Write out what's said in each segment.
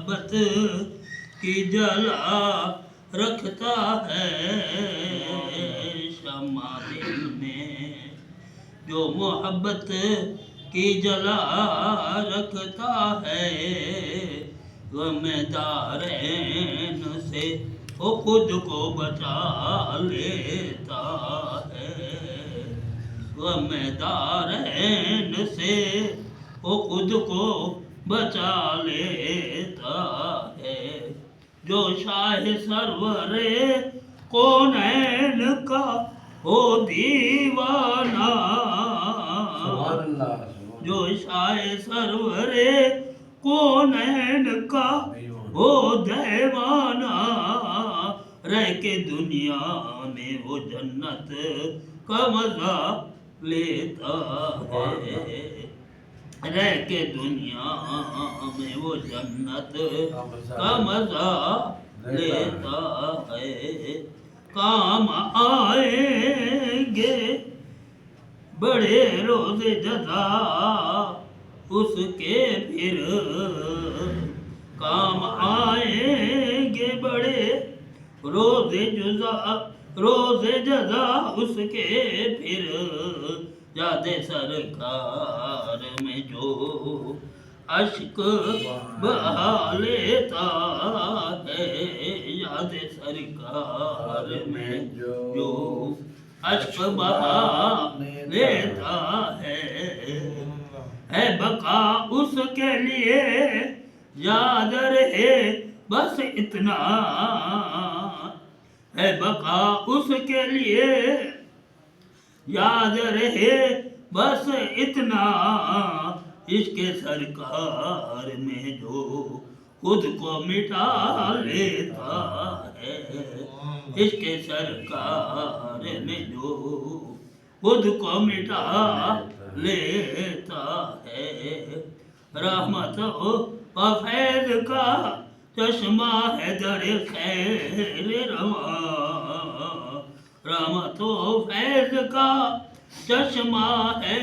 محبت کی جلا رکھتا ہے شمع دل میں جو محبت کی جلا رکھتا ہے غم دارین سے وہ خود کو بچا لیتا ہے غم دارین سے وہ خود کو بچا لیتا ہے جو شاہ سرور کونین کا ہو دیوانہ جو شاہ سرور کونین کا ہو دیوانہ رہ کے دنیا میں وہ جنت کا مزہ لیتا ہے رہ کے دنیا میں وہ جنت کا مزہ لیتا ہے کام آئیں گے بڑے روز جزا اس کے پھر کام آئیں گے بڑے روز جزا اس کے پھر یاد سرکار میں جو اشک بہا لیتا ہے یاد سرکار میں جو اشک بہا لیتا ہے بقا اس کے لیے یاد رہے بس اتنا ہے بقا اس کے لیے یاد رہے بس اتنا عشق سرکار میں جو خود کو مٹا لیتا ہے عشق سرکار میں جو خود کو مٹا لیتا ہے رحمت و فیض کا چشمہ ہے در خیر رواں رحمت و فیض کا چشمہ ہے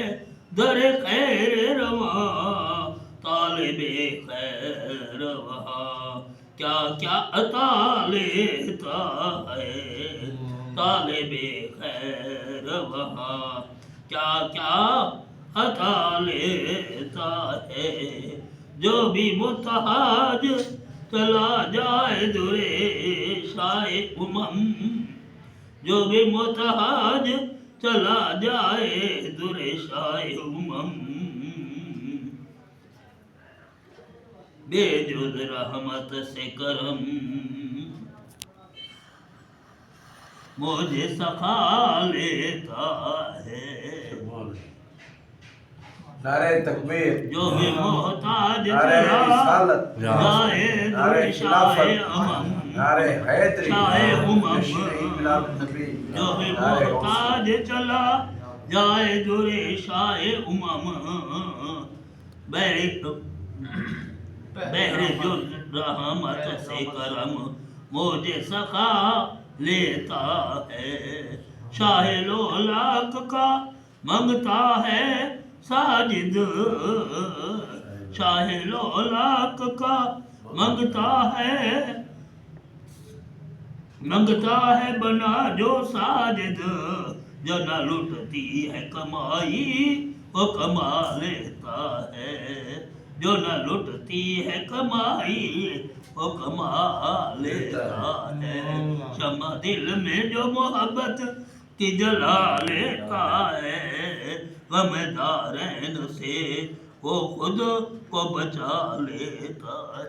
در خیر رواں طالب خیر وہاں کیا کیا عطا لیتا ہے طالب خیر وہاں کیا کیا عطا لیتا ہے جو بھی محتاج چلا جائے درے شاہ جو بھی محتاج چلا جائے درے شاہ بے جز رحمت سے کرم مجھے سکھا لیتا ہے نعرہ تکبیر جو بھی محتاج چلا جائے درے شاہ نعرہ حیدری جو بھی محتاج چلا جائے درے شاہ بہر جو رحمت سے کرم مجھے سکھا لیتا ہے شاہ لولاک کا منگتا ہے ساجد شاہ لولاک کا منگتا ہے بنا جو ساجد جو نہ لٹتی ہے کمائی وہ کما لیتا ہے جو نہ لٹتی ہے کمائی وہ کما لیتا ہے شمع دل میں جو محبت کی جلا لیتا ہے غم دارین سے وہ خود کو بچا لیتا ہے